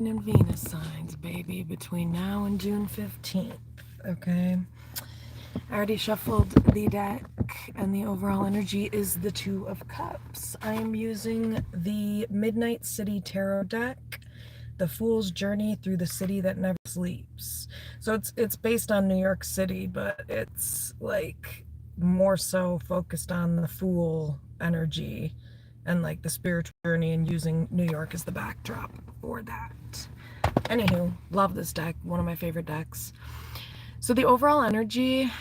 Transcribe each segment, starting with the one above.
And Venus signs, baby, between now and June 15th. Okay. I already shuffled the deck, and the overall energy is the Two of Cups. I am using the Midnight City Tarot deck, The Fool's Journey Through the City That Never Sleeps. So it's based on New York City, but it's like more so focused on the Fool energy and like the spiritual journey, and using New York as the backdrop for that. Anywho, love this deck, one of my favorite decks. So the overall energy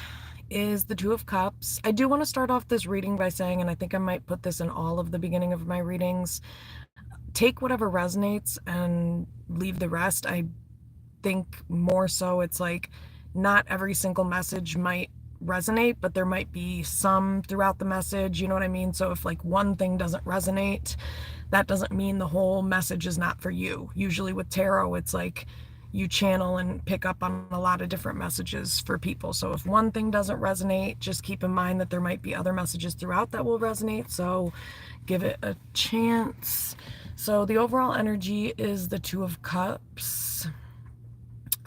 is the Two of Cups. I do want to start off this reading by saying, and I think I might put this in all of the beginning of my readings, take whatever resonates and leave the rest. I think more so it's like not every single message might resonate, but there might be some throughout the message, you know what I mean? So if like one thing doesn't resonate, that doesn't mean the whole message is not for you. Usually with tarot, it's like you channel and pick up on a lot of different messages for people. So if one thing doesn't resonate, just keep in mind that there might be other messages throughout that will resonate. So give it a chance. So the overall energy is the Two of Cups.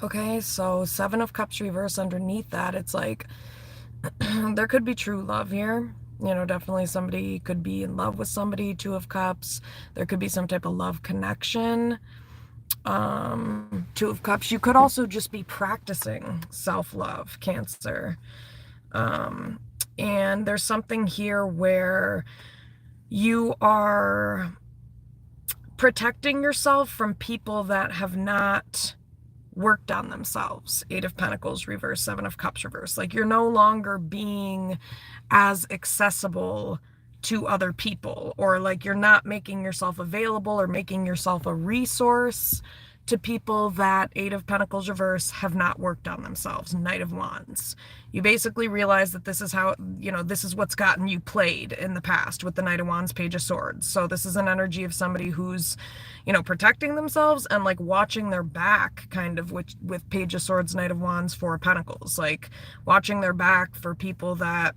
Okay, so Seven of Cups reverse underneath that. It's like there could be true love here. You know, definitely somebody could be in love with somebody. Two of Cups. There could be some type of love connection. Two of Cups. You could also just be practicing self-love, Cancer. And there's something here where you are protecting yourself from people that have not worked on themselves. Eight of Pentacles reverse, Seven of Cups reverse. Like you're no longer being as accessible to other people, or like you're not making yourself available or making yourself a resource to people that Eight of Pentacles reverse have not worked on themselves. Knight of Wands. You basically realize that this is how, you know, this is what's gotten you played in the past with the Knight of Wands, Page of Swords. So this is an energy of somebody who's, you know, protecting themselves and like watching their back, kind of, with Page of Swords, Knight of Wands, Four of Pentacles, like watching their back for people that,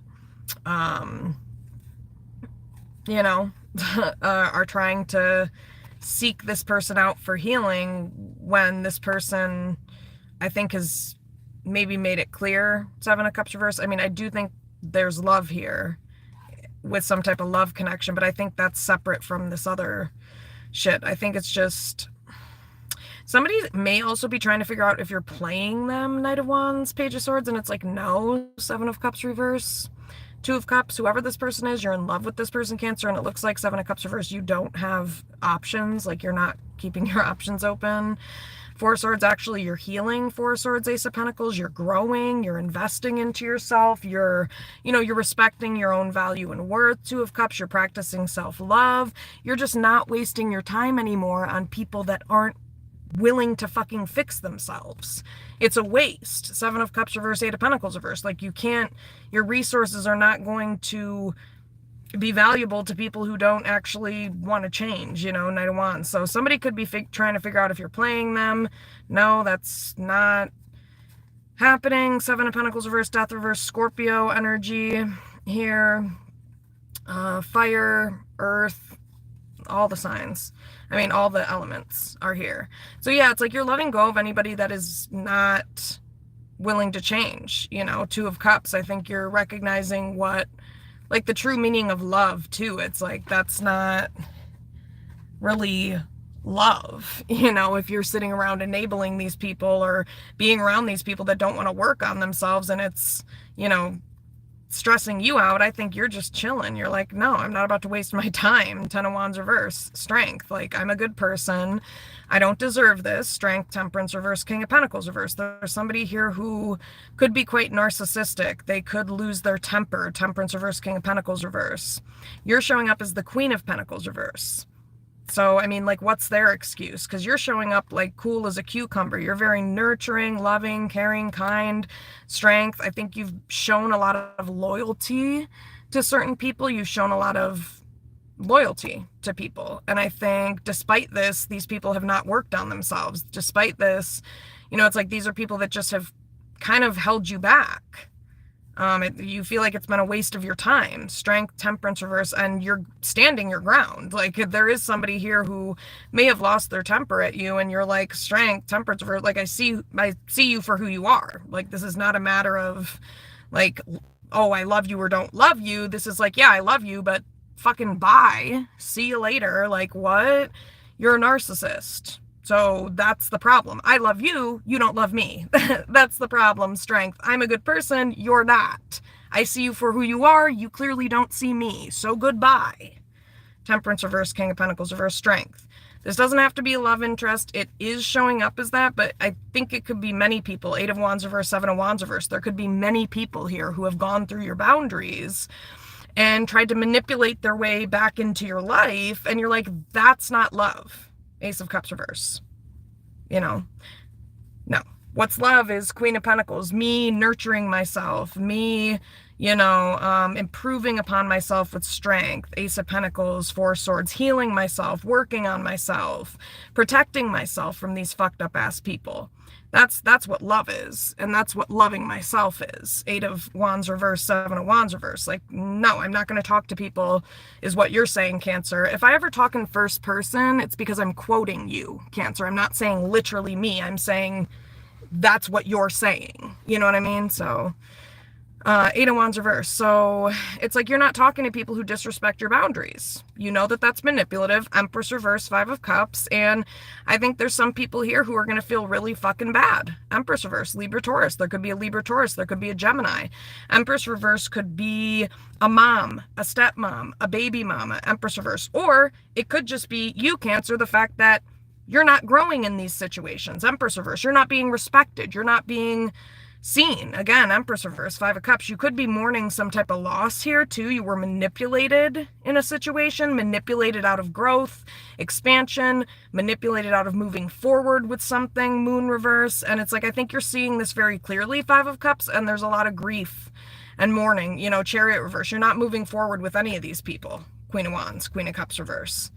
you know, are trying to seek this person out for healing, when this person, I think, has maybe made it clear. Seven of Cups reverse. I mean, I do think there's love here with some type of love connection, but I think that's separate from this other shit. I think it's just somebody may also be trying to figure out if you're playing them, Knight of Wands, Page of Swords, and it's like, no, Seven of Cups reverse. Two of Cups, whoever this person is, you're in love with this person, Cancer, and it looks like Seven of Cups reverse, you don't have options, like you're not keeping your options open. Four of Swords, actually, you're healing. Four of Swords, Ace of Pentacles, you're growing, you're investing into yourself, you're respecting your own value and worth. Two of Cups, you're practicing self-love. You're just not wasting your time anymore on people that aren't willing to fucking fix themselves. It's a waste. Seven of Cups reverse, Eight of Pentacles reverse. Like you can't, your resources are not going to be valuable to people who don't actually want to change, you know, Knight of Wands. So somebody could be trying to figure out if you're playing them. No, that's not happening. Seven of Pentacles reverse, Death reverse, Scorpio energy here. Fire, earth, all the signs. I mean, all the elements are here. So yeah, it's like you're letting go of anybody that is not willing to change, you know. Two of Cups, I think you're recognizing what, like, the true meaning of love too. It's like, that's not really love, you know, if you're sitting around enabling these people or being around these people that don't want to work on themselves, and it's, you know, stressing you out. I think you're just chilling. You're like, no, I'm not about to waste my time. Ten of Wands reverse, Strength. Like, I'm a good person. I don't deserve this. Strength, Temperance reverse, King of Pentacles reverse. There's somebody here who could be quite narcissistic. They could lose their temper. Temperance reverse, King of Pentacles reverse. You're showing up as the Queen of Pentacles reverse. So, I mean, like, what's their excuse? Because you're showing up like cool as a cucumber. You're very nurturing, loving, caring, kind. Strength. I think you've shown a lot of loyalty to certain people. You've shown a lot of loyalty to people. And I think despite this, these people have not worked on themselves. Despite this, you know, it's like these are people that just have kind of held you back. You feel like it's been a waste of your time. Strength, temperance reverse, and you're standing your ground. Like there is somebody here who may have lost their temper at you, and you're like, strength, temperance reverse. Like I see you for who you are. Like this is not a matter of like, oh, I love you or don't love you. This is like, yeah, I love you, but fucking bye. See you later. Like what? You're a narcissist. So that's the problem. I love you, you don't love me. That's the problem, strength. I'm a good person, you're not. I see you for who you are, you clearly don't see me. So goodbye. Temperance reverse, King of Pentacles reverse, strength. This doesn't have to be a love interest. It is showing up as that, but I think it could be many people. 8 of Wands reverse, 7 of Wands reverse. There could be many people here who have gone through your boundaries and tried to manipulate their way back into your life, and you're like, that's not love. Ace of Cups reverse. You know, no. What's love is Queen of Pentacles, me nurturing myself, me, improving upon myself with strength. Ace of Pentacles, 4 swords, healing myself, working on myself, protecting myself from these fucked up ass people. That's what love is, and that's what loving myself is. 8 of Wands reverse, 7 of Wands reverse. Like, no, I'm not going to talk to people, is what you're saying, Cancer. If I ever talk in first person, it's because I'm quoting you, Cancer. I'm not saying literally me. I'm saying that's what you're saying. You know what I mean? So 8 of Wands reverse. So it's like you're not talking to people who disrespect your boundaries. You know that that's manipulative. Empress reverse, 5 of Cups. And I think there's some people here who are going to feel really fucking bad. Empress reverse, Libra Taurus. There could be a Libra Taurus. There could be a Gemini. Empress reverse could be a mom, a stepmom, a baby mama. Empress reverse. Or it could just be you, Cancer, the fact that you're not growing in these situations. Empress reverse. You're not being respected. You're not being seen. Again, Empress reverse, 5 of Cups. You could be mourning some type of loss here too. You were manipulated in a situation, manipulated out of growth, expansion, manipulated out of moving forward with something, Moon reverse. And it's like, I think you're seeing this very clearly, 5 of Cups, and there's a lot of grief and mourning. Chariot reverse. You're not moving forward with any of these people. Queen of Wands, Queen of Cups reverse.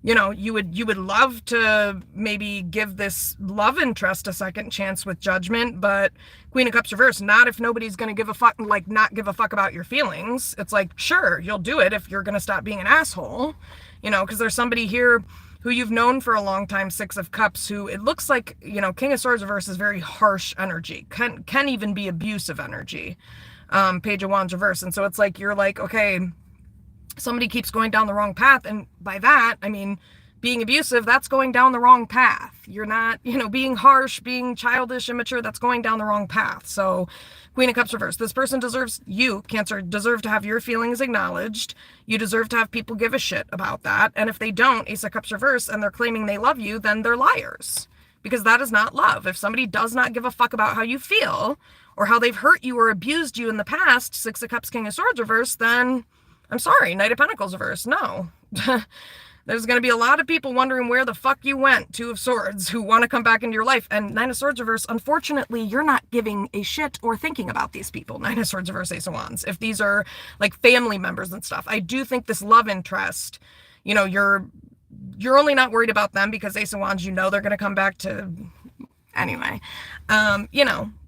You would love to maybe give this love interest a second chance with Judgment, but Queen of Cups reverse, not if nobody's going to give a fuck, like not give a fuck about your feelings. It's like, sure, you'll do it if you're going to stop being an asshole, because there's somebody here who you've known for a long time, 6 of Cups, who it looks like, King of Swords reverse is very harsh energy, can even be abusive energy. Page of Wands reverse. And so it's like, you're like, okay, somebody keeps going down the wrong path. And by that, I mean, being abusive, that's going down the wrong path. You're not, being harsh, being childish, immature, that's going down the wrong path. So Queen of Cups reverse. This person deserves, you, Cancer, deserve to have your feelings acknowledged. You deserve to have people give a shit about that. And if they don't, Ace of Cups reverse, and they're claiming they love you, then they're liars. Because that is not love. If somebody does not give a fuck about how you feel, or how they've hurt you or abused you in the past, 6 of Cups, King of Swords reverse, then I'm sorry, Knight of Pentacles reverse. No. There's going to be a lot of people wondering where the fuck you went, 2 of Swords, who want to come back into your life. And 9 of Swords reverse, unfortunately, you're not giving a shit or thinking about these people. 9 of Swords reverse, Ace of Wands. If these are like family members and stuff, I do think this love interest, you're only not worried about them because Ace of Wands, they're going to come back to, anyway,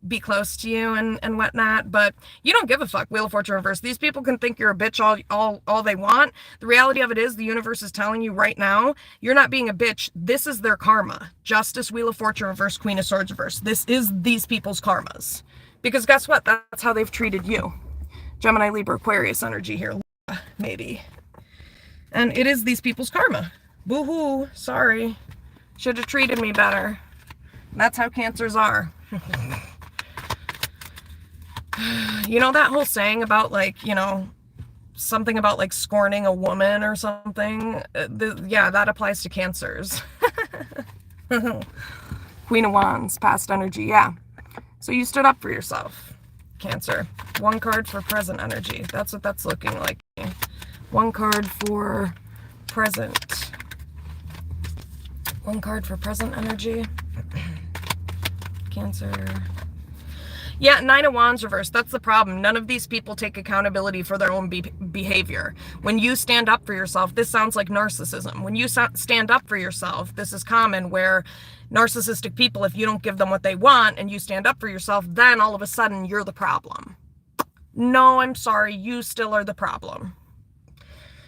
be close to you and whatnot, but you don't give a fuck. Wheel of Fortune reverse. These people can think you're a bitch all they want. The reality of it is the universe is telling you right now, you're not being a bitch. This is their karma. Justice, Wheel of Fortune reverse, Queen of Swords reverse. This is these people's karmas. Because guess what? That's how they've treated you. Gemini, Libra, Aquarius energy here. Maybe. And it is these people's karma. Boo-hoo. Sorry. Should have treated me better. That's how Cancers are. That whole saying about something about scorning a woman or something. Yeah, that applies to Cancers. Queen of Wands, past energy. Yeah. So you stood up for yourself, Cancer. 1 card for present energy. That's what that's looking like. 1 card for present. 1 card for present energy. Cancer. Yeah, 9 of Wands reverse. That's the problem. None of these people take accountability for their own behavior. When you stand up for yourself, this sounds like narcissism. When you stand up for yourself, this is common where narcissistic people, if you don't give them what they want and you stand up for yourself, then all of a sudden you're the problem. No, I'm sorry, you still are the problem.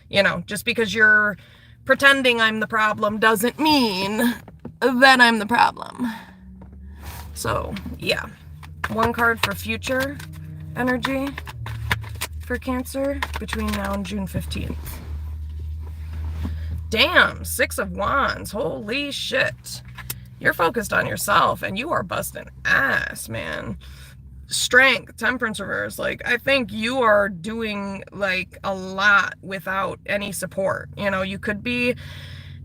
You know, just because you're pretending I'm the problem doesn't mean that I'm the problem. So, yeah. One card for future energy for Cancer between now and June 15th. Damn, 6 of Wands. Holy shit. You're focused on yourself and you are busting ass, man. Strength, Temperance reverse. Like, I think you are doing like a lot without any support. You know, you could be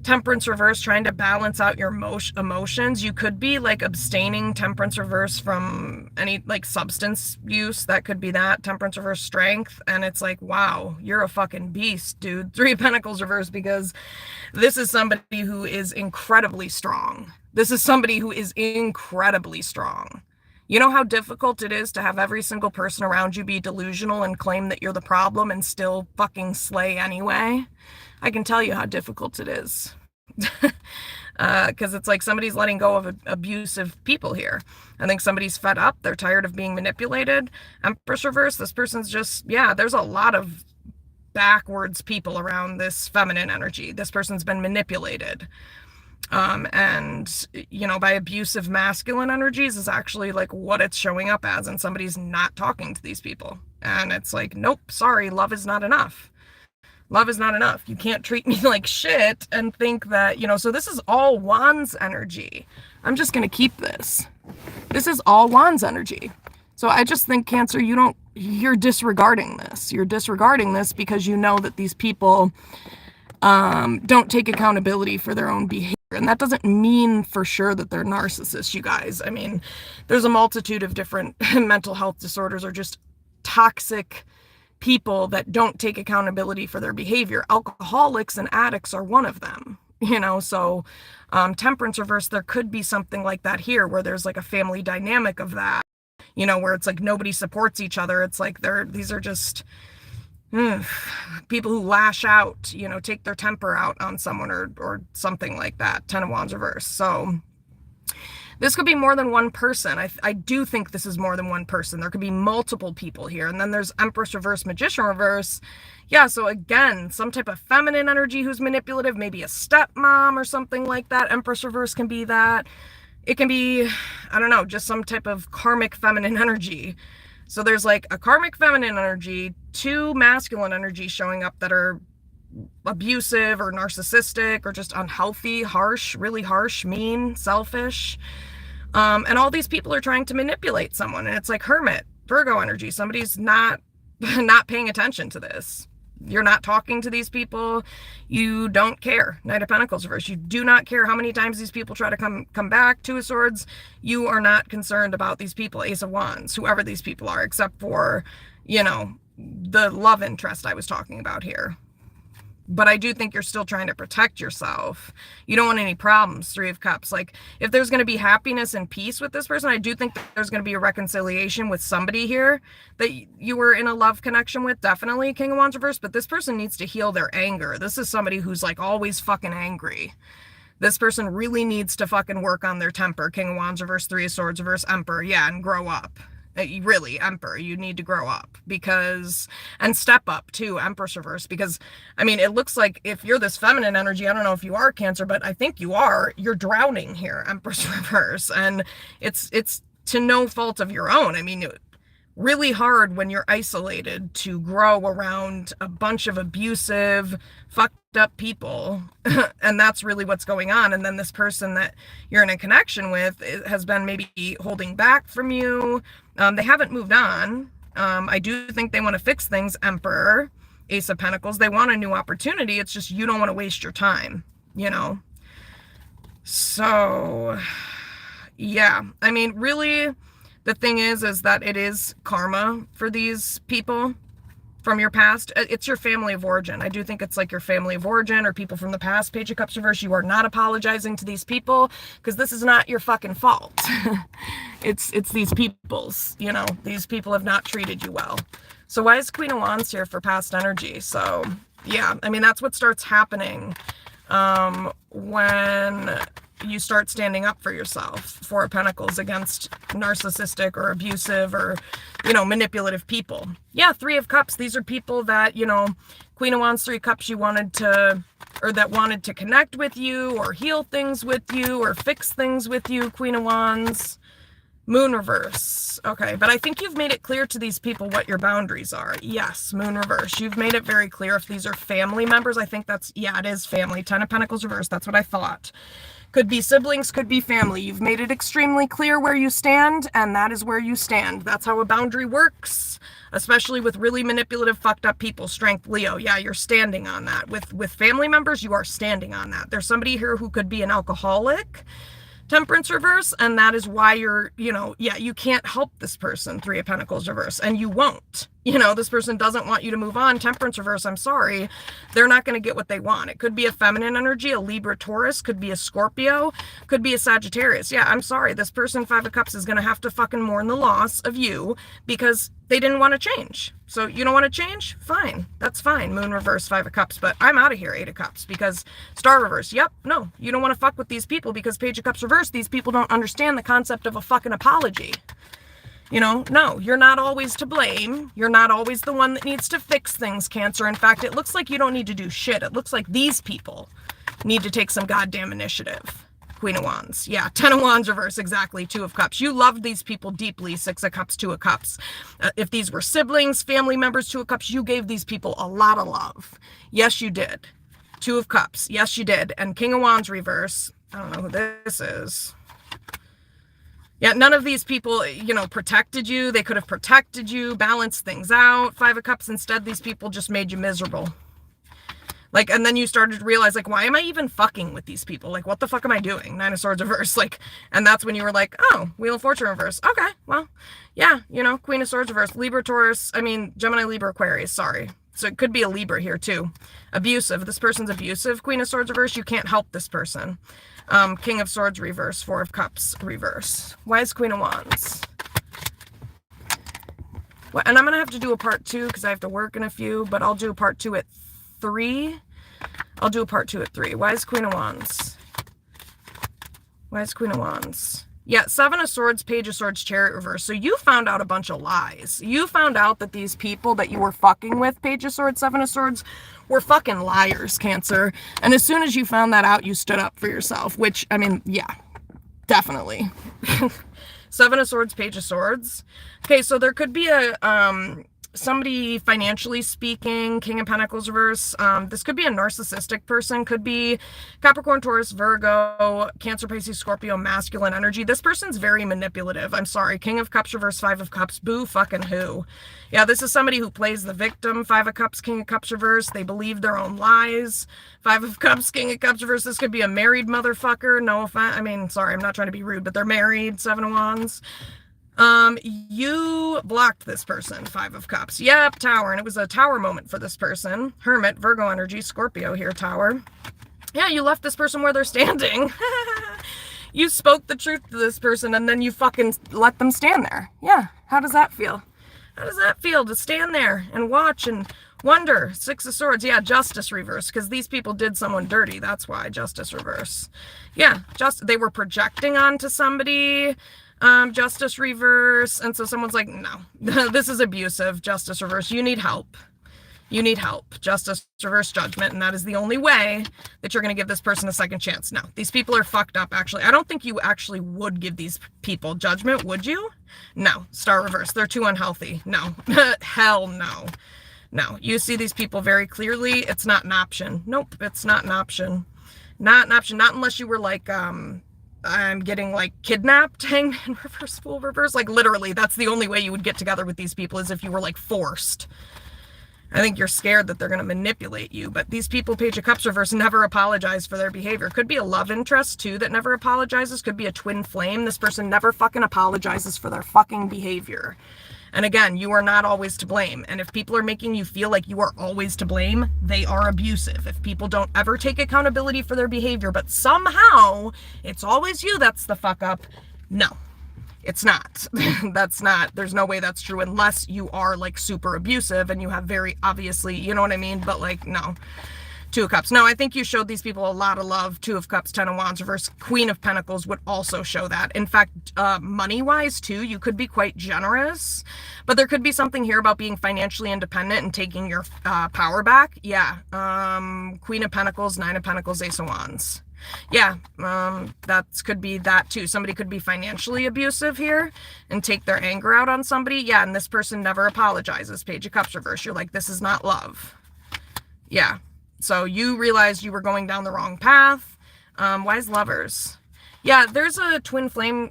Temperance reverse trying to balance out your emotions. You could be like abstaining, Temperance reverse, from any like substance use. That could be that. Temperance reverse, Strength. And it's like, wow, you're a fucking beast, dude. 3 of Pentacles reverse, because this is somebody who is incredibly strong. This is somebody who is incredibly strong. You know how difficult it is to have every single person around you be delusional and claim that you're the problem and still fucking slay anyway? I can tell you how difficult it is. Because it's like somebody's letting go of abusive people here. I think somebody's fed up. They're tired of being manipulated. Empress reverse, this person's just, yeah, there's a lot of backwards people around this feminine energy. This person's been manipulated. And, you know, by abusive masculine energies is actually like what it's showing up as. And somebody's not talking to these people. And it's like, nope, sorry, love is not enough. Love is not enough. You can't treat me like shit and think that, you know, so this is all Wands energy. I'm just going to keep this. This is all Wands energy. So I just think, Cancer, you're disregarding this. You're disregarding this because you know that these people don't take accountability for their own behavior. And that doesn't mean for sure that they're narcissists, you guys. I mean, there's a multitude of different mental health disorders or just toxic people that don't take accountability for their behavior. Alcoholics and addicts are one of them, you know. So Temperance reverse, there could be something like that here where there's like a family dynamic of that, you know, where it's like nobody supports each other. It's like these are just people who lash out, you know, take their temper out on someone or something like that. 10 of Wands reverse. So this could be more than one person. I do think this is more than one person. There could be multiple people here. And then there's Empress reverse, Magician reverse. Yeah, so again, some type of feminine energy who's manipulative, maybe a stepmom or something like that. Empress reverse can be that. It can be, I don't know, just some type of karmic feminine energy. So there's like a karmic feminine energy, 2 masculine energies showing up that are abusive or narcissistic or just unhealthy, harsh, really harsh, mean, selfish. And all these people are trying to manipulate someone. And it's like Hermit, Virgo energy. Somebody's not paying attention to this. You're not talking to these people. You don't care. Knight of Pentacles reverse. You do not care how many times these people try to come back. 2 of Swords. You are not concerned about these people. Ace of Wands, whoever these people are, except for, you know, the love interest I was talking about here. But I do think you're still trying to protect yourself. You don't want any problems. 3 of Cups. Like, if there's going to be happiness and peace with this person, I do think that there's going to be a reconciliation with somebody here that you were in a love connection with. Definitely King of Wands reverse. But this person needs to heal their anger. This is somebody who's like always fucking angry. This person really needs to fucking work on their temper. King of Wands reverse, 3 of Swords reverse, Emperor. Yeah, and grow up. Really, Emperor, you need to grow up and step up too, Empress reverse, because I mean, it looks like if you're this feminine energy, I don't know if you are, Cancer, but I think you're drowning here, Empress reverse, and it's to no fault of your own. I mean, really hard when you're isolated to grow around a bunch of abusive, fucked up people. And that's really what's going on. And then this person that you're in a connection with has been maybe holding back from you. They haven't moved on. I do think they want to fix things, Emperor, Ace of Pentacles. They want a new opportunity. It's just you don't want to waste your time, you know? So, yeah. I mean, really, the thing is that it is karma for these people from your past. It's your family of origin. I do think it's like your family of origin or people from the past. Page of Cups reverse. You are not apologizing to these people because this is not your fucking fault. It's these people's, you know, these people have not treated you well. So why is Queen of Wands here for past energy? So yeah, I mean, that's what starts happening when you start standing up for yourself. Four of Pentacles against narcissistic or abusive or, you know, manipulative people. Yeah, Three of Cups. These are people that, you know, Queen of Wands, Three of Cups, you wanted to, or that wanted to connect with you or heal things with you or fix things with you, Queen of Wands. Moon reverse. Okay, but I think you've made it clear to these people what your boundaries are. Yes, moon reverse. You've made it very clear. If these are family members, I think that's, yeah, it is family. Ten of Pentacles reverse. That's what I thought. Could be siblings, could be family. You've made it extremely clear where you stand, and that is where you stand. That's how a boundary works, especially with really manipulative, fucked up people. Strength, Leo. Yeah, you're standing on that. With family members, you are standing on that. There's somebody here who could be an alcoholic. Temperance reverse, and that is why you're, you know, yeah, you can't help this person, Three of Pentacles reverse, and you won't. You know, this person doesn't want you to move on. Temperance reverse, I'm sorry, they're not going to get what they want. It could be a feminine energy, a Libra, Taurus, could be a Scorpio, could be a Sagittarius. Yeah, I'm sorry, this person, Five of Cups, is going to have to fucking mourn the loss of you because they didn't want to change. So you don't want to change? Fine. That's fine. Moon reverse, Five of Cups. But I'm out of here, Eight of Cups, because Star reverse. Yep. No, you don't want to fuck with these people because Page of Cups reverse, these people don't understand the concept of a fucking apology. You know, no, you're not always to blame. You're not always the one that needs to fix things, Cancer. In fact, it looks like you don't need to do shit. It looks like these people need to take some goddamn initiative. Queen of Wands. Yeah, Ten of Wands reverse, exactly. Two of Cups. You loved these people deeply. Six of Cups, Two of Cups. If these were siblings, family members, Two of Cups, you gave these people a lot of love. Yes, you did. Two of Cups. Yes, you did. And King of Wands reverse. I don't know who this is. Yeah, none of these people, you know, protected you. They could have protected you, balanced things out. Five of Cups. Instead, these people just made you miserable. Like, and then you started to realize, like, why am I even fucking with these people? Like, what the fuck am I doing? Nine of Swords reverse. Like, and that's when you were like, oh, Wheel of Fortune reverse. Okay, well, yeah, you know, Queen of Swords reverse. Libra, Taurus. I mean, Gemini, Libra, Aquarius. Sorry. So it could be a Libra here, too. Abusive. This person's abusive. Queen of Swords reverse. You can't help this person. King of Swords reverse. Four of Cups reverse. Why is Queen of Wands? Well, and I'm going to have to do a part 2 because I have to work in a few, but I'll do a part 2 at 3. I'll do a part 2 at 3. Why is Queen of Wands? Why is Queen of Wands? Yeah, Seven of Swords, Page of Swords, Chariot reverse. So you found out a bunch of lies. You found out that these people that you were fucking with, Page of Swords, Seven of Swords, were fucking liars, Cancer. And as soon as you found that out, you stood up for yourself, which, I mean, yeah, definitely. Seven of Swords, Page of Swords. Okay, so there could be a, somebody financially speaking, King of Pentacles reverse. This could be a narcissistic person, could be Capricorn, Taurus, Virgo, Cancer, Pisces, Scorpio, masculine energy. This person's very manipulative. I'm sorry. King of Cups reverse, Five of Cups. Boo fucking who. Yeah, this is somebody who plays the victim. Five of Cups, King of Cups reverse. They believe their own lies. Five of Cups, King of Cups reverse. This could be a married motherfucker. No offense. I mean, sorry, I'm not trying to be rude, but they're married. Seven of Wands. You blocked this person, Five of Cups. Yep, Tower, and it was a Tower moment for this person. Hermit, Virgo energy, Scorpio here, Tower. Yeah, you left this person where they're standing. You spoke the truth to this person, and then you fucking let them stand there. Yeah, how does that feel? How does that feel to stand there and watch and wonder? Six of Swords, yeah, Justice reverse, because these people did someone dirty. That's why, Justice reverse. Yeah, they were projecting onto somebody. Justice reverse, and so someone's like, no, this is abusive. Justice reverse, you need help. You need help. Justice reverse, Judgment, and that is the only way that you're going to give this person a second chance. No, these people are fucked up, actually. I don't think you actually would give these people Judgment, would you? No. Star reverse, they're too unhealthy. No. Hell no. No. You see these people very clearly. It's not an option. Nope, it's not an option. Not an option. Not unless you were like, I'm getting like kidnapped, Hangman reverse, Fool reverse. Like literally, that's the only way you would get together with these people is if you were like forced. I think you're scared that they're going to manipulate you. But these people, Page of Cups reverse, never apologize for their behavior. Could be a love interest too that never apologizes. Could be a twin flame. This person never fucking apologizes for their fucking behavior. And again, you are not always to blame. And if people are making you feel like you are always to blame, they are abusive. If people don't ever take accountability for their behavior, but somehow it's always you that's the fuck up, no, it's not. That's not, there's no way that's true unless you are like super abusive and you have very obviously, you know what I mean? But like, no. Two of Cups. No, I think you showed these people a lot of love. Two of Cups, Ten of Wands reverse. Queen of Pentacles would also show that. In fact, money-wise too, you could be quite generous, but there could be something here about being financially independent and taking your power back. Yeah. Queen of Pentacles, Nine of Pentacles, Ace of Wands. Yeah, that could be that too. Somebody could be financially abusive here and take their anger out on somebody. Yeah, and this person never apologizes. Page of Cups reverse. You're like, this is not love. Yeah. So you realized you were going down the wrong path. Wise Lovers. Yeah, there's a twin flame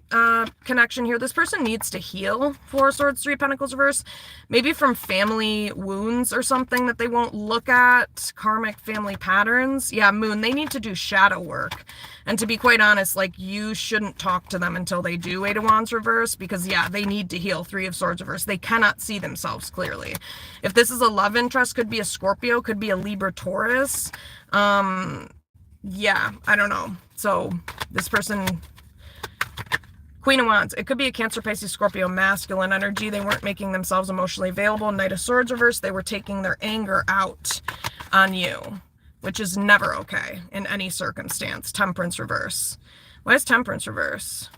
connection here. This person needs to heal. Four of Swords, Three of Pentacles reverse. Maybe from family wounds or something that they won't look at. Karmic family patterns. Yeah, Moon, they need to do shadow work. And to be quite honest, like, you shouldn't talk to them until they do Eight of Wands reverse, because yeah, they need to heal. Three of Swords reverse. They cannot see themselves clearly. If this is a love interest, could be a Scorpio, could be a Libra, Taurus. Yeah, I don't know. So this person, Queen of Wands, it could be a Cancer, Pisces, Scorpio, masculine energy. They weren't making themselves emotionally available. Knight of Swords reverse. They were taking their anger out on you, which is never okay in any circumstance. Temperance reverse. Why is Temperance reverse?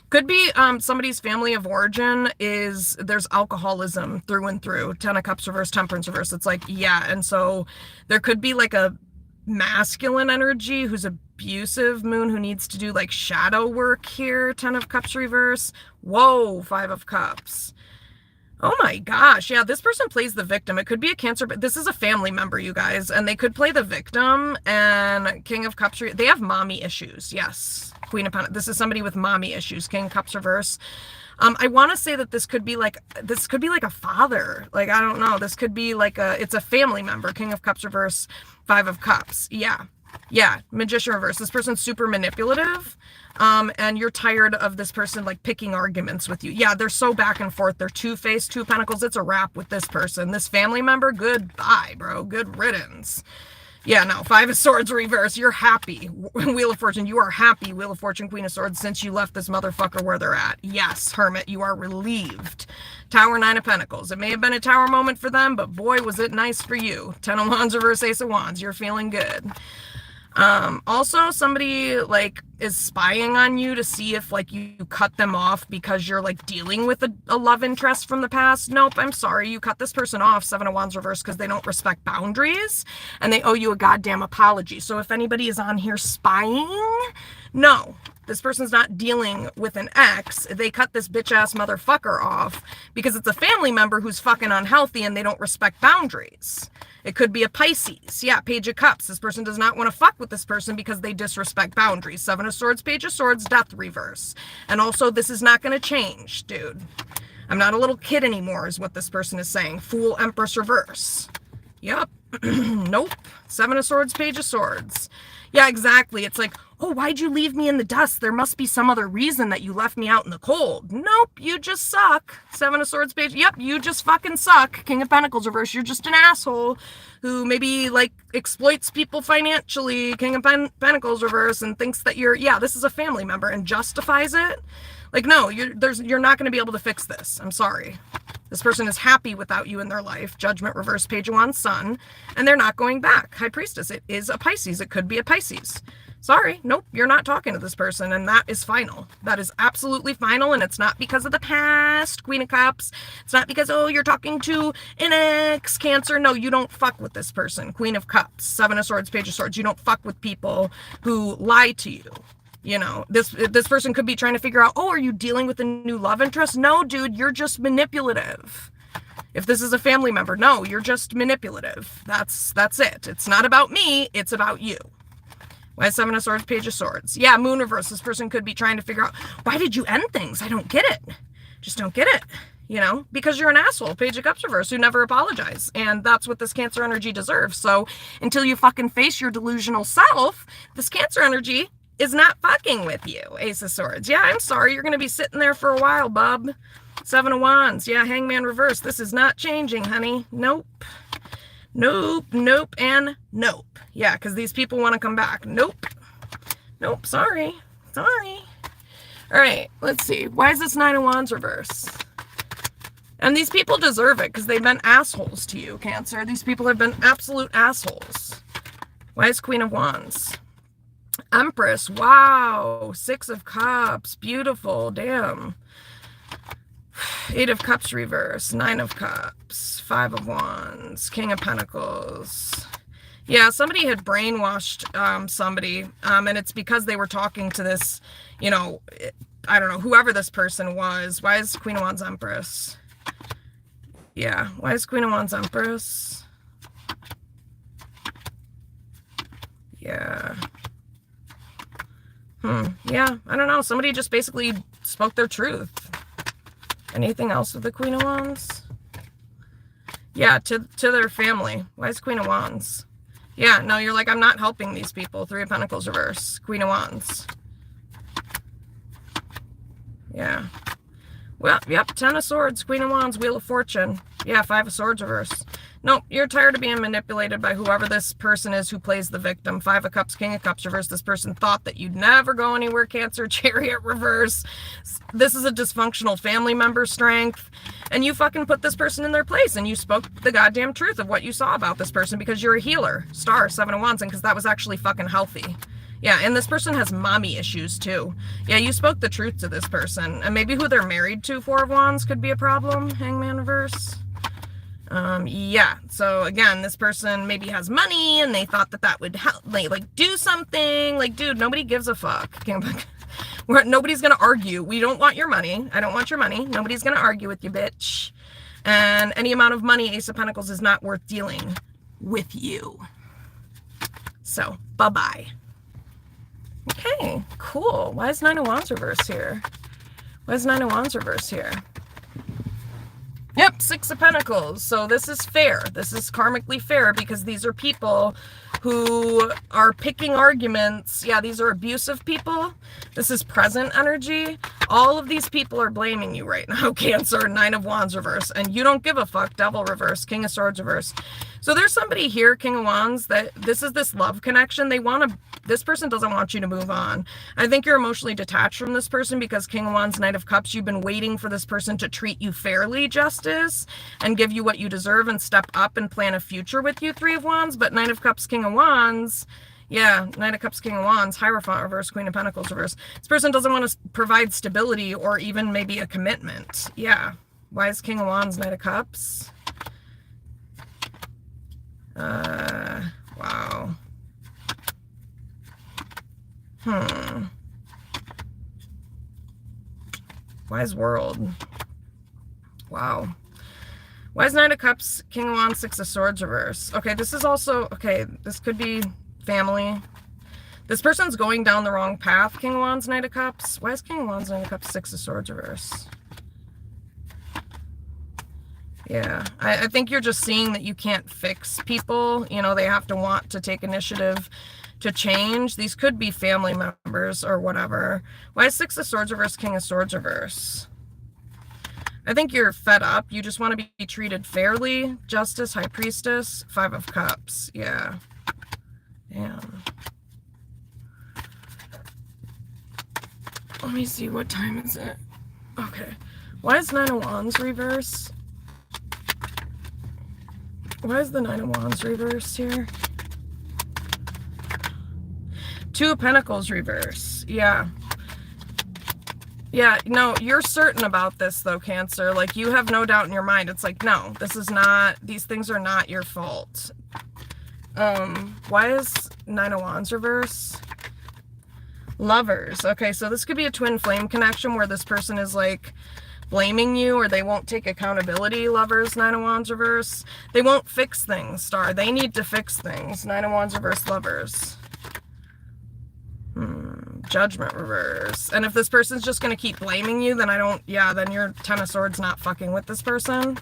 Could be somebody's family of origin is, there's alcoholism through and through. Ten of Cups reverse, Temperance reverse. It's like, yeah. And so there could be like a masculine energy who's abusive, Moon, who needs to do like shadow work here. Ten of Cups reverse. Whoa, Five of Cups. Oh my gosh. Yeah, this person plays the victim. It could be a Cancer, but this is a family member, you guys, and they could play the victim. And King of Cups, they have mommy issues. Yes. Queen of Pentacles. This is somebody with mommy issues. King of Cups reverse. I want to say that this could be like a father. Like, I don't know. This could be like it's a family member. King of Cups reverse, Five of Cups. Yeah. Yeah. Magician reverse. This person's super manipulative. And you're tired of this person like picking arguments with you. Yeah, they're so back and forth. They're two-faced, Two of Pentacles. It's a wrap with this person. This family member, goodbye, bro. Good riddance. Yeah, no, Five of Swords reverse. You're happy. Wheel of Fortune, you are happy. Wheel of Fortune, Queen of Swords, since you left this motherfucker where they're at. Yes, Hermit, you are relieved. Tower, Nine of Pentacles. It may have been a tower moment for them, but boy, was it nice for you. Ten of Wands reverse, Ace of Wands. You're feeling good. Also, somebody like is spying on you to see if like you cut them off because you're like dealing with a love interest from the past. Nope, I'm sorry. You cut this person off, Seven of Wands reverse, because they don't respect boundaries and they owe you a goddamn apology. So if anybody is on here spying, no, this person's not dealing with an ex. They cut this bitch ass motherfucker off because it's a family member who's fucking unhealthy and they don't respect boundaries. It could be a Pisces. Yeah, Page of Cups. This person does not want to fuck with this person because they disrespect boundaries. Seven of Swords, Page of Swords, Death reverse. And also, this is not going to change, dude. I'm not a little kid anymore is what this person is saying. Fool, Empress reverse. Yep. Nope. Seven of Swords, Page of Swords. Yeah, exactly. It's like, oh, why'd you leave me in the dust? There must be some other reason that you left me out in the cold. Nope, you just suck. Seven of Swords, Page. Yep, you just fucking suck. King of Pentacles reverse. You're just an asshole who maybe like exploits people financially. King of Pentacles reverse and thinks that you're, yeah, this is a family member and justifies it. Like, no, you're not going to be able to fix this. I'm sorry. This person is happy without you in their life. Judgment reverse, Page of Wands, Sun, and they're not going back. High Priestess, it is a Pisces. It could be a Pisces. Sorry, nope, you're not talking to this person, and that is final. That is absolutely final, and it's not because of the past, Queen of Cups. It's not because, oh, you're talking to an ex, Cancer. No, you don't fuck with this person. Queen of Cups, Seven of Swords, Page of Swords. You don't fuck with people who lie to you. You know, this person could be trying to figure out, oh, are you dealing with a new love interest? No, dude, you're just manipulative. If this is a family member, no, you're just manipulative. That's it. It's not about me. It's about you. Why Seven of Swords, Page of Swords? Yeah, Moon reverse. This person could be trying to figure out, why did you end things? I don't get it. Just don't get it. You know, because you're an asshole. Page of Cups reverse who never apologize. And that's what this Cancer energy deserves. So until you fucking face your delusional self, this Cancer energy is not fucking with you. Ace of Swords. Yeah, I'm sorry. You're going to be sitting there for a while, bub. Seven of Wands. Yeah, Hangman reverse. This is not changing, honey. Nope. Nope, nope, and nope. Yeah, because these people want to come back. Nope. Nope, sorry. Sorry. All right, let's see. Why is this Nine of Wands reverse? And these people deserve it because they've been assholes to you, Cancer. These people have been absolute assholes. Why is Queen of Wands? Empress. Wow. Six of Cups. Beautiful. Damn. Eight of Cups reverse. Nine of Cups. Five of Wands. King of Pentacles. Yeah, somebody had brainwashed somebody, and it's because they were talking to this, you know, I don't know, whoever this person was. Why is Queen of Wands Empress? Yeah, why is Queen of Wands Empress? Yeah. Yeah, I don't know. Somebody just basically spoke their truth. Anything else with the Queen of Wands? Yeah, to their family. Why is Queen of Wands? Yeah, no, you're like, I'm not helping these people. Three of Pentacles reverse. Queen of Wands. Yeah. Well, yep, Ten of Swords, Queen of Wands, Wheel of Fortune. Yeah, Five of Swords reverse. Nope, you're tired of being manipulated by whoever this person is who plays the victim. Five of Cups, King of Cups reverse. This person thought that you'd never go anywhere. Cancer, Chariot reverse. This is a dysfunctional family member strength. And you fucking put this person in their place and you spoke the goddamn truth of what you saw about this person because you're a healer. Star, Seven of Wands, and because that was actually fucking healthy. Yeah, and this person has mommy issues too. Yeah, you spoke the truth to this person. And maybe who they're married to, Four of Wands, could be a problem. Hangman reverse. Yeah, so again, this person maybe has money and they thought that that would help, like do something. Like, dude, nobody gives a fuck. Nobody's gonna argue. We don't want your money. I don't want your money. Nobody's gonna argue with you, bitch. And any amount of money, Ace of Pentacles, is not worth dealing with you. So, bye-bye. Okay, cool. Why is Nine of Wands reverse here? Why is Nine of Wands reverse here? Yep, Six of Pentacles. So this is fair. This is karmically fair because these are people who are picking arguments. Yeah, these are abusive people. This is present energy. All of these people are blaming you right now, Cancer. Nine of Wands reverse. And you don't give a fuck. Devil reverse. King of Swords reverse. So there's somebody here, King of Wands, that this is this love connection. This person doesn't want you to move on. I think you're emotionally detached from this person because King of Wands, Knight of Cups, you've been waiting for this person to treat you fairly, justice, and give you what you deserve and step up and plan a future with you, Three of Wands. But Knight of Cups, King of Wands, yeah, Knight of Cups, King of Wands, Hierophant reverse, Queen of Pentacles reverse. This person doesn't want to provide stability or even maybe a commitment. Yeah. Why is King of Wands, Knight of Cups? Wow. Why is World? Wow. Why is Nine of Cups, King of Wands, Six of Swords reverse? Okay, this is also, okay, this could be family. This person's going down the wrong path, King of Wands, Knight of Cups. Why is King of Wands, Knight of Cups, Six of Swords reverse? Yeah, I think you're just seeing that you can't fix people. You know, they have to want to take initiative to change. These could be family members or whatever. Why is Six of Swords reverse, King of Swords reverse? I think you're fed up. You just want to be treated fairly. Justice, High Priestess, Five of Cups. Yeah. Damn. Let me see, what time is it? Okay. Why is Nine of Wands reverse? Why is the Nine of Wands reversed here? Two of Pentacles reverse. Yeah. Yeah, no, you're certain about this though, Cancer. Like, you have no doubt in your mind. It's like, no, this is not, these things are not your fault. Why is Nine of Wands reverse? Lovers. Okay, so this could be a twin flame connection where this person is like blaming you or they won't take accountability. Lovers, Nine of Wands reverse. They won't fix things, Star. They need to fix things. Nine of Wands reverse, Lovers. Judgment reverse. And if this person's just going to keep blaming you, then then your Ten of Swords not fucking with this person.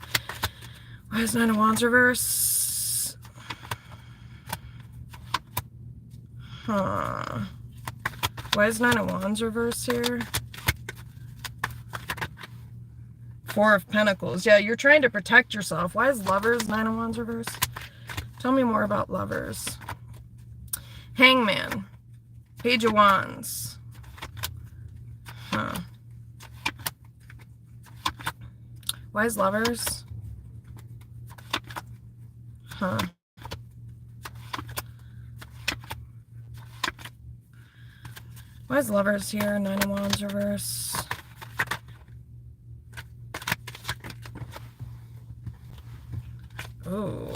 Why is Nine of Wands reverse? Why is Nine of Wands reverse here? Four of Pentacles. Yeah, you're trying to protect yourself. Why is Lovers, Nine of Wands reverse? Tell me more about Lovers. Hangman. Page of Wands. Why is Lovers? Huh. Why is Lovers here? Nine of Wands reverse. Oh.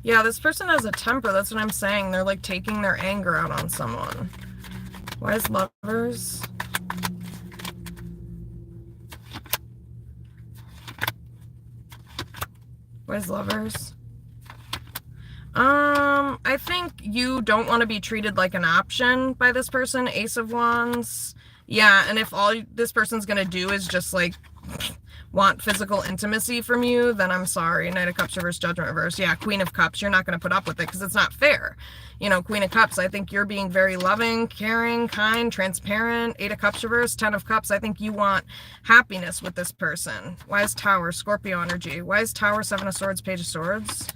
Yeah, this person has a temper. That's what I'm saying. They're like taking their anger out on someone. Why is Lovers? Why is Lovers? I think you don't want to be treated like an option by this person. Ace of Wands. Yeah, and if all this person's gonna do is just like want physical intimacy from you, then I'm sorry. Knight of Cups reverse, Judgment reverse. Yeah, Queen of Cups, you're not going to put up with it because it's not fair. You know, Queen of Cups, I think you're being very loving, caring, kind, transparent. Eight of Cups reverse, Ten of Cups, I think you want happiness with this person. Why is Tower? Scorpio energy. Why is Tower? Seven of Swords, Page of Swords.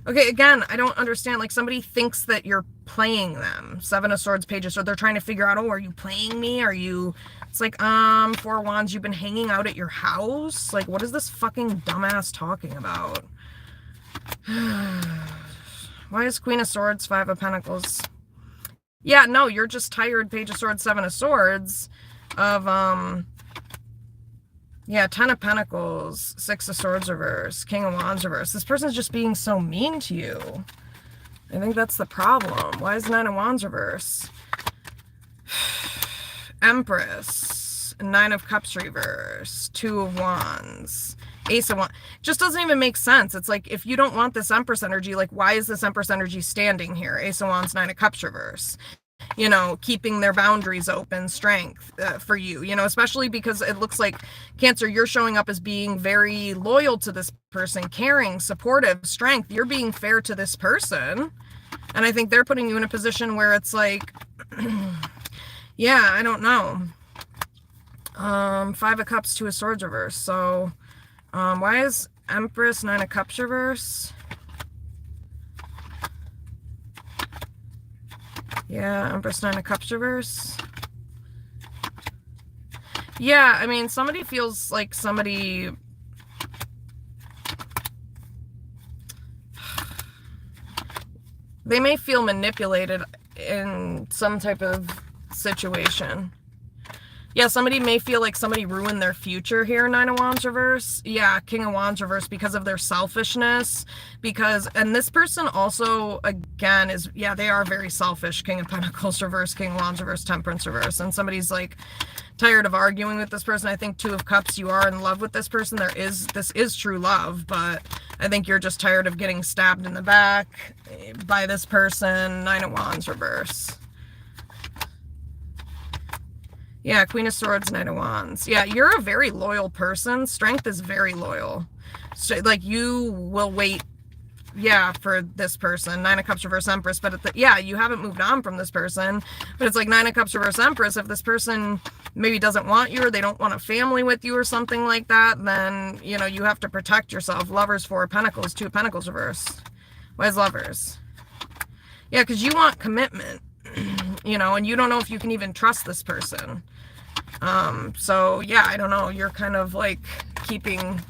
Okay, again, I don't understand. Like, somebody thinks that you're playing them. Seven of Swords, Page of Swords. They're trying to figure out, oh, are you playing me? Are you... It's like, Four of Wands, you've been hanging out at your house? Like, what is this fucking dumbass talking about? Why is Queen of Swords, Five of Pentacles? Yeah, no, you're just tired, Page of Swords, Seven of Swords, of, yeah, Ten of Pentacles, Six of Swords reverse, King of Wands reverse. This person's just being so mean to you. I think that's the problem. Why is Nine of Wands reverse? Empress, Nine of Cups reverse, Two of Wands, Ace of Wands. Just doesn't even make sense. It's like, if you don't want this Empress energy, like, why is this Empress energy standing here? Ace of Wands, Nine of Cups reverse. You know, keeping their boundaries open, strength for you, you know, especially because it looks like, Cancer, you're showing up as being very loyal to this person, caring, supportive, strength. You're being fair to this person. And I think they're putting you in a position where it's like, yeah, I don't know. Five of Cups, Two of Swords reverse. So, why is Empress, Nine of Cups reverse? Yeah, Empress, Nine of Cups reverse. Yeah, I mean, somebody feels like somebody... They may feel manipulated in some type of situation. Yeah, somebody may feel like somebody ruined their future here, Nine of Wands reverse. Yeah, King of Wands reverse, because of their selfishness. Because, and this person also, again, is, yeah, they are very selfish. King of Pentacles reverse, King of Wands reverse, Temperance reverse. And somebody's like tired of arguing with this person. I think Two of Cups, you are in love with this person. This is true love, but I think you're just tired of getting stabbed in the back by this person. Nine of Wands reverse. Yeah, Queen of Swords, Knight of Wands. Yeah, you're a very loyal person. Strength is very loyal. So, like, you will wait, yeah, for this person. Nine of Cups reverse, Empress. But, yeah, you haven't moved on from this person. But it's like Nine of Cups reverse, Empress. If this person maybe doesn't want you, or they don't want a family with you or something like that, then, you know, you have to protect yourself. Lovers, Four of Pentacles, Two of Pentacles reverse. Why is Lovers? Yeah, because you want commitment. You know, and you don't know if you can even trust this person. So yeah, I don't know, you're kind of like keeping